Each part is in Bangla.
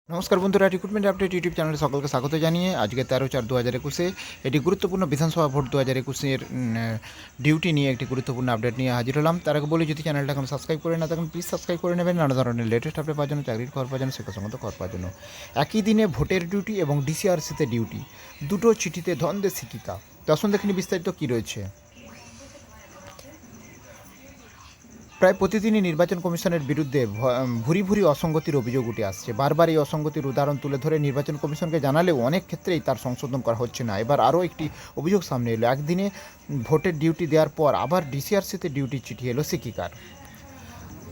নমস্কার বন্ধুরা, রিক্রুটমেন্ট আপডেট ইউটিউব চ্যানেলে সকলকে স্বাগত জানিয়ে আজকে 13/4/2021 এটি গুরুত্বপূর্ণ বিধানসভা ভোট 2021 ডিউটি নিয়ে একটি গুরুত্বপূর্ণ আপডেট নিয়ে হাজির হলাম। তার আগে বলি, যদি চ্যানেলটা এখন সাবস্ক্রাইব করে না থাকেন প্লিজ সাবস্ক্রাইব করে নেবেন, নানা ধরনের লেটেস্ট আপডেট পাওয়ার জন্য, চাকরির খবর পাওয়ার জন্য, শিক্ষাসংগত খবর পাওয়ার জন্য। একই দিনে ভোটের ডিউটি এবং ডিসিআরসিতে ডিউটি, দুটো চিঠিতে দ্বন্দ্বে শিক্ষিকা। তো আসুন দেখে বিস্তারিত কী রয়েছে। প্রায় প্রতিদিনই নির্বাচন কমিশনের বিরুদ্ধে ভুরি ভুরি অসঙ্গতির অভিযোগ উঠে আসছে। বারবার এই অসঙ্গতির উদাহরণ তুলে ধরে নির্বাচন কমিশনকে জানালেও অনেক ক্ষেত্রেই তার সংশোধন করা হচ্ছে না। এবার আরও একটি অভিযোগ সামনে এলো। একদিনে ভোটের ডিউটি দেওয়ার পর আবার ডিসিআরসিতে ডিউটির চিঠি এলো শিক্ষিকার।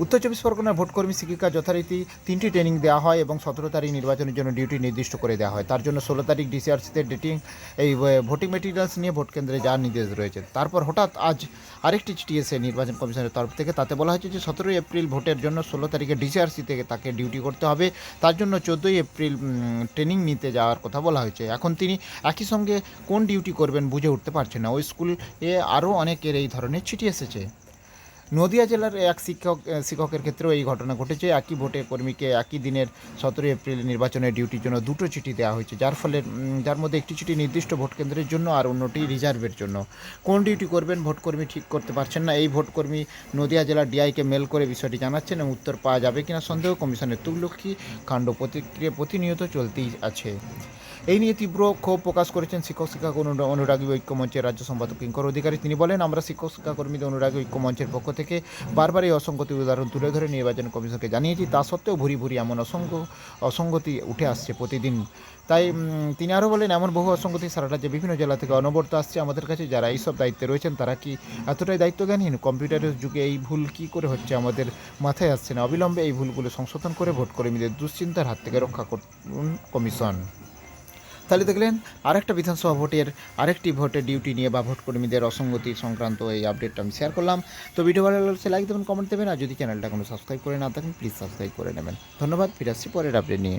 উত্তর চব্বিশ পরগনার ভোটকর্মী শিক্ষিকা যথারীতি 3টি ট্রেনিং দেওয়া হয় এবং 17 তারিখ নির্বাচনের জন্য ডিউটি নির্দিষ্ট করে দেওয়া হয়। তার জন্য 16 তারিখ ডিসিআরসিতে ভোটিং মেটেরিয়ালস নিয়ে ভোট কেন্দ্রে যাওয়ার নির্দেশ রয়েছে। তারপর হঠাৎ আজ আরেকটি চিঠি এসে নির্বাচন কমিশনের তরফ থেকে। তাতে বলা হয়েছে যে 17 এপ্রিল ভোটের জন্য 16 তারিখে ডিসিআরসি থেকে তাকে ডিউটি করতে হবে। তার জন্য 14 এপ্রিল ট্রেনিং নিতে যাওয়ার কথা বলা হয়েছে। এখন তিনি একই সঙ্গে কোন ডিউটি করবেন বুঝে উঠতে পারছেন না। ওই স্কুলে আরও অনেকের এই ধরনের চিঠি এসেছে। নদিয়া জেলার এক শিক্ষকের ক্ষেত্রেও এই ঘটনা ঘটেছে। একই ভোটে কর্মীকে একই দিনের 17 এপ্রিল নির্বাচনের ডিউটির জন্য দুটো চিঠি দেওয়া হয়েছে, যার মধ্যে একটি চিঠি নির্দিষ্ট ভোট কেন্দ্রের জন্য আর অন্যটি রিজার্ভের জন্য। কোন ডিউটি করবেন ভোটকর্মী ঠিক করতে পারছেন না। এই ভোটকর্মী নদিয়া জেলার ডিআইকে মেল করে বিষয়টি জানাচ্ছেন এবং উত্তর পাওয়া যাবে কিনা সন্দেহ। কমিশনের তুগলকি কাণ্ড প্রতিক্রিয়া প্রতিনিয়ত চলতেই আছে। এই নিয়ে তীব্র ক্ষোভ প্রকাশ করেছেন শিক্ষক শিক্ষা অনুরাগী ঐক্য মঞ্চের রাজ্য সম্পাদক কিঙ্কর অধিকারী। তিনি বলেন, আমরা শিক্ষক শিক্ষাকর্মীদের অনুরাগী ঐক্য মঞ্চের পক্ষ থেকে বারবার এই অসঙ্গতির উদাহরণ তুলে ধরে নির্বাচন কমিশনকে জানিয়েছি। তা সত্ত্বেও ভুরি ভুরি এমন অসঙ্গতি উঠে আসছে প্রতিদিন। তাই তিনি আরও বলেন, এমন বহু অসঙ্গতি সারা রাজ্যে বিভিন্ন জেলা থেকে অনবরত আসছে আমাদের কাছে। যারা এইসব দায়িত্বে রয়েছেন তারা কি এতটাই দায়িত্বজ্ঞানহীন? কম্পিউটারের যুগে এই ভুল কী করে হচ্ছে আমাদের মাথায় আসছে না। অবিলম্বে এই ভুলগুলো সংশোধন করে ভোটকর্মীদের দুশ্চিন্তার হাত থেকে রক্ষা করুন কমিশন। তাহলে দেখলেন আরেকটা বিধানসভা আরেকটি ভোটের ডিউটি নিয়ে বা ভোটকর্মীদের অসঙ্গতি সংক্রান্ত এই আপডেটটা আমি শেয়ার করলাম। তো ভিডিও ভালো লাগলে লাইক দেবেন, কমেন্ট দেবেন, আর যদি চ্যানেলটা কোনো সাবস্ক্রাইব করে না থাকেন প্লিজ সাবস্ক্রাইব করে নেবেন। ধন্যবাদ। ফিরে আসছি পরের আপডেট নিয়ে।